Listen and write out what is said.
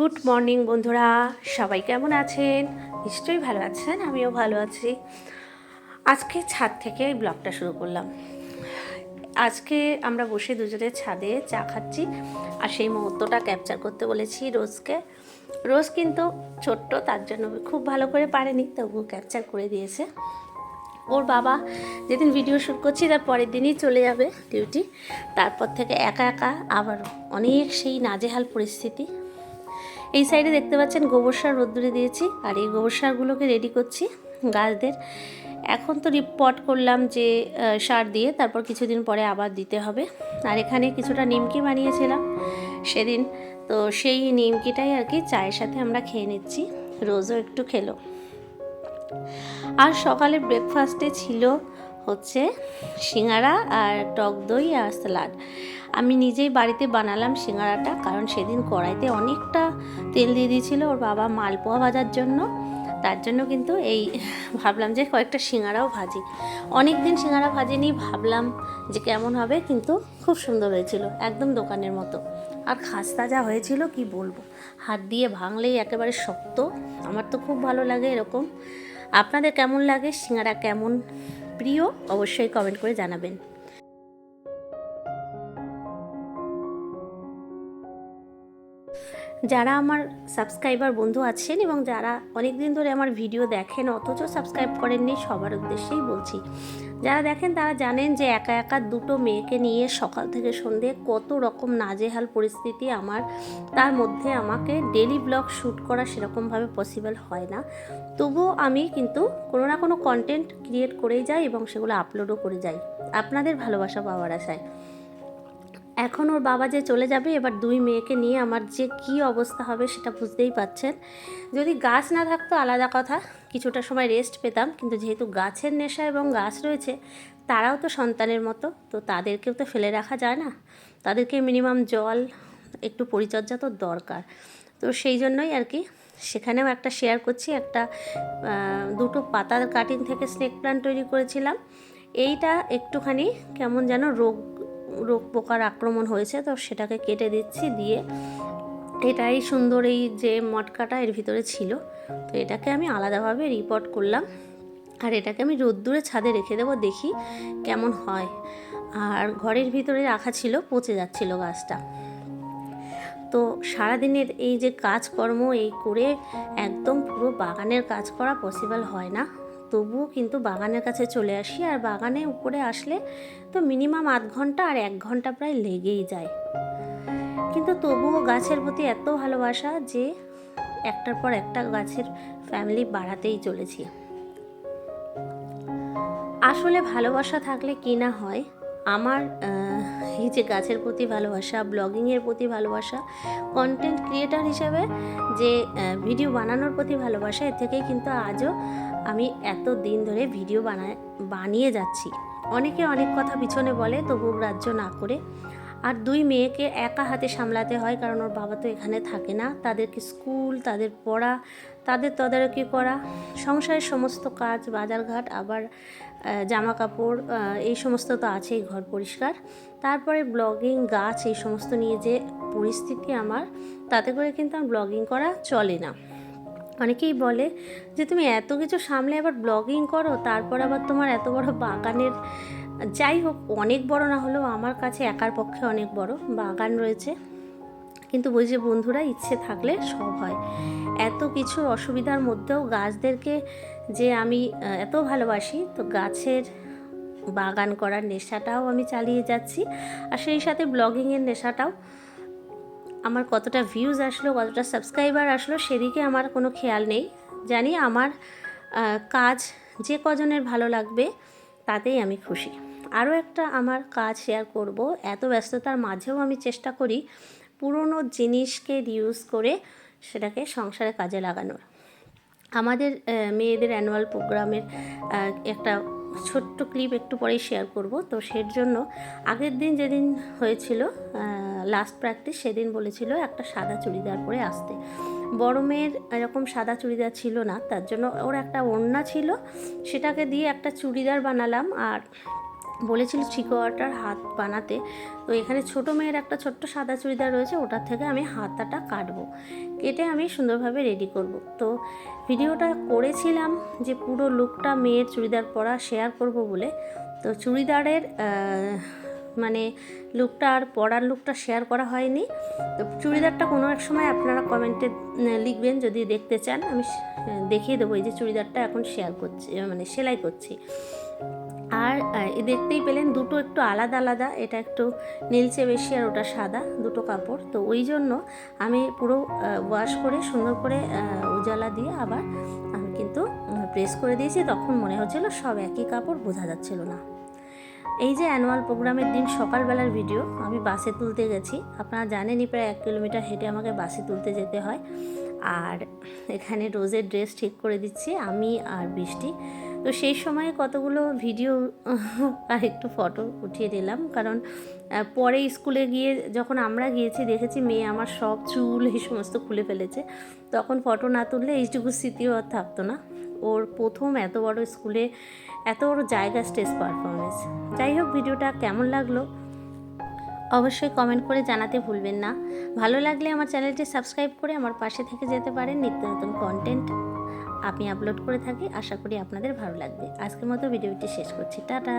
Good morning বন্ধুরা, সবাই কেমন আছেন? নিশ্চয়ই ভালো আছেন, আমিও ভালো আছি। আজকে ছাদ থেকে এই ব্লগটা শুরু করলাম। আজকে আমরা বসে দুজনে ছাদে চা খাচ্ছি, আর সেই মুহূর্তটা ক্যাপচার করতে বলেছি রোজকে। রোজ কিন্তু ছোট্ট, তার জন্য খুব ভালো করে পারেনি, তবুও ক্যাপচার করে দিয়েছে। ওর বাবা যেদিন ভিডিও শ্যুট করছি তার পরের দিনই চলে যাবে ডিউটি। তারপর থেকে একা একা আবার অনেক সেই নাজেহাল পরিস্থিতি। এই সাইডে দেখতে পাচ্ছেন গোবর সার রোদ্দুরে দিয়েছি, আর এই গোবর সারগুলোকে রেডি করছি গাছদের। এখন তো রিপোর্ট করলাম যে সার দিয়ে, তারপর কিছুদিন পরে আবার দিতে হবে। আর এখানে কিছুটা নিমকি বানিয়েছিলাম সেদিন, তো সেই নিমকিটাই আর কি চায়ের সাথে আমরা খেয়ে নিচ্ছি। রোজও একটু খেলো। আর সকালে ব্রেকফাস্টে ছিল হচ্ছে সিঙ্গারা আর টক দই আর স্যালাড। আমি নিজেই বাড়িতে বানালাম সিঙ্গারাটা, কারণ সেদিন কড়াইতে অনেকটা তেল দিয়ে দিয়েছিল ওর বাবা মালপোয়া ভাজার জন্য। তার জন্য কিন্তু এই ভাবলাম যে কয়েকটা সিঙ্গারাও ভাজি। অনেক দিন সিঙ্গারা ভাজিনি, ভাবলাম যে কেমন হবে, কিন্তু খুব সুন্দর হয়েছিল, একদম দোকানের মতো। আর খাস্তা যা হয়েছিল কি বলবো, হাত দিয়ে ভাঙলেই একেবারে শক্ত। আমার তো খুব ভালো লাগে এরকম। আপনাদের কেমন লাগে, সিঙ্গারা কেমন প্রিয়, অবশ্যই কমেন্ট করে জানাবেন। যারা আমার সাবস্ক্রাইবার বন্ধু আছেন এবং যারা অনেক দিন ধরে আমার ভিডিও দেখেন অথচ সাবস্ক্রাইব করেননি, সবার উদ্দেশ্যেই বলছি। যারা দেখেন তারা জানেন যে একা একা দুটো মেয়েকে নিয়ে সকাল থেকে সন্ধে কত রকম নাজেহাল পরিস্থিতি আমার। তার মধ্যে আমাকে ডেলি ব্লগ শ্যুট করা সেরকমভাবে পসিবল হয় না। তবুও আমি কিন্তু কোনো না কোনো কন্টেন্ট ক্রিয়েট করেই যাই এবং সেগুলো আপলোডও করে যাই আপনাদের ভালোবাসা পাওয়ার আশায়। এখন ওর বাবা যে চলে যাবে, এবার দুই মেয়েকে নিয়ে আমার যে কী অবস্থা হবে সেটা বুঝতেই পাচ্ছেন। যদি গাছ না থাকতো আলাদা কথা, কিছুটা সময় রেস্ট পেতাম, কিন্তু যেহেতু গাছের নেশা এবং গাছ রয়েছে, তারাও তো সন্তানের মতো, তো তাদেরকেও তো ফেলে রাখা যায় না। তাদেরকে মিনিমাম জল, একটু পরিচর্যা তো দরকার। তো সেই জন্যই আর কি সেখানেও একটা শেয়ার করছি। একটা দুটো পাতার কাটিং থেকে স্নেক প্ল্যান্ট তৈরি করেছিলাম। এইটা একটুখানি কেমন যেন রোগ পোকার আক্রমণ হয়েছে, তো সেটাকে কেটে দিচ্ছি। দিয়ে এটাই সুন্দর, এই যে মটকাটা এর ভিতরে ছিল, তো এটাকে আমি আলাদাভাবে রিপোর্ট করলাম। আর এটাকে আমি রোদ্দুরে ছাদে রেখে দেবো, দেখি কেমন হয়। আর ঘরের ভিতরে রাখা ছিল, পচে যাচ্ছিল গাছটা। তো সারাদিনের এই যে কাজকর্ম এই করে একদম পুরো বাগানের কাজ করা পসিবল হয় না। তবুও কিন্তু বাগানের কাছে চলে আসি, আর বাগানে উপরে আসলে তো মিনিমাম আধ ঘন্টা আর 1 ঘন্টা প্রায় লেগেই যায়। কিন্তু তবুও গাছের প্রতি এত ভালোবাসা যে একটার পর একটা গাছের ফ্যামিলি বাড়াতেই চলেছি। আসলে ভালোবাসা থাকলে কি না হয়, আমার এই যে গাছের প্রতি ভালোবাসা, ব্লগিংয়ের প্রতি ভালোবাসা, কন্টেন্ট ক্রিয়েটার হিসেবে যে ভিডিও বানানোর প্রতি ভালোবাসা, এর থেকেই কিন্তু আজও আমি এত দিন ধরে ভিডিও বানিয়ে যাচ্ছি। অনেকে অনেক কথা পিছনে বলে, তবু গ্রাহ্য না করে। আর দুই মেয়েকে একা হাতে সামলাতে হয়, কারণ ওর বাবা তো এখানে থাকে না। তাদেরকে স্কুল, তাদের পড়া, তাদের তদারকি করা, সংসারের সমস্ত কাজ, বাজারঘাট, আবার জামা কাপড়, এই সমস্ত তো আছেই, ঘর পরিষ্কার, তারপরে ব্লগিং, গাছ, এই সমস্ত নিয়ে যে পরিস্থিতি আমার, তাতে করে কিন্তু আমার ব্লগিং করা চলে না। অনেকেই বলে যে তুমি এত কিছু সামলে আবার ব্লগিং করো, তারপর আবার তোমার এত বড় বাগানের, যাই হোক, অনেক বড় না হলেও আমার কাছে একার পক্ষে অনেক বড় বাগান রয়েছে। কিন্তু ওই যে বন্ধুরা, ইচ্ছে থাকলে সব হয়। এত কিছুর অসুবিধার মধ্যেও গাছদেরকে যে আমি এত ভালোবাসি, তো গাছের বাগান করার নেশাটাও আমি চালিয়ে যাচ্ছি। আর সেই সাথে ব্লগিংয়ের নেশাটাও। আমার কতটা ভিউজ আসলো, কতটা সাবস্ক্রাইবার আসলো, সেদিকে আমার কোনো খেয়াল নেই। জানি আমার কাজ যে কজনের ভালো লাগবে তাতেই আমি খুশি। আরও একটা আমার কাজ শেয়ার করব। এত ব্যস্ততার মাঝেও আমি চেষ্টা করি পুরনো জিনিসকে রিউজ করে সেটাকে সংসারে কাজে লাগানোর। আমাদের মেয়েদের অ্যানুয়াল প্রোগ্রামের একটা ছোট্ট ক্লিপ একটু পরেই শেয়ার করব। তো সের জন্য আগের দিন যেদিন হয়েছিল লাস্ট প্র্যাকটিস, সেদিন বলেছিল একটা সাদা চুড়িদার পরে আসতে। বড় মেয়ের এরকম সাদা চুড়িদার ছিল না, তার জন্য ওর একটা ওড়না ছিল, সেটাকে দিয়ে একটা চুড়িদার বানালাম। আর বলেছিল চিকোয়াটার হাত বানাতে। তো এখানে ছোট মেয়ের একটা ছোট্ট সাদা চুড়িদার রয়েছে, ওটার থেকে আমি হাতাটা কাটবো, কেটে আমি সুন্দরভাবে রেডি করব। তো ভিডিওটা করেছিলাম যে পুরো লুকটা মেয়ের চুড়িদার পরা শেয়ার করব বলে। তো চুড়িদারের মানে লুকটা আর পরার লুকটা শেয়ার করা হয়নি। তো চুড়িদারটা কোনো এক সময় আপনারা কমেন্টে লিখবেন যদি দেখতে চান, আমি দেখিয়ে দেবো। এই যে চুড়িদারটা এখন শেয়ার করছি, মানে সেলাই করছি। আর দেখতেই পেলেন দুটো একটু আলাদা আলাদা, এটা একটু নীলচে বেশি আর ওটা সাদা, দুটো কাপড়। তো ওই জন্য আমি পুরো ওয়াশ করে সুন্দর করে উজালা দিয়ে আবার আমি কিন্তু প্রেস করে দিয়েছি। তখন মনে হচ্ছিল সব একই কাপড়, বোঝা যাচ্ছিল না। এই যে অ্যানুয়াল প্রোগ্রামের দিন সকালবেলার ভিডিও, আমি বাসে তুলতে গেছি। আপনারা জানেনই প্রায় 1 কিলোমিটার হেঁটে আমাকে বাসে তুলতে যেতে হয়। আর এখানে রোজের ড্রেস ঠিক করে দিচ্ছি আমি আর বৃষ্টি। তো সেই সময়ে কতগুলো ভিডিও আর একটু ফটো উঠিয়ে দিলাম, কারণ পরে স্কুলে গিয়ে যখন আমরা গিয়েছি দেখেছি মেয়ে আমার সব চুল এই সমস্ত খুলে ফেলেছে। তখন ফটো না তুললে এইটুকু স্মৃতিও আর থাকতো না। ওর প্রথম এত বড় স্কুলে এত বড় জায়গা স্টেজ পারফরমেন্স। যাই হোক, ভিডিওটা কেমন লাগলো অবশ্যই কমেন্ট করে জানাতে ভুলবেন না। ভালো লাগলে আমার চ্যানেলটি সাবস্ক্রাইব করে আমার পাশে থেকে যেতে পারেন। নিত্য নতুন কন্টেন্ট আমি আপলোড করে থাকি, আশা করি আপনাদের ভালো লাগবে। আজকের মতো ভিডিওটি শেষ করছি, টাটা।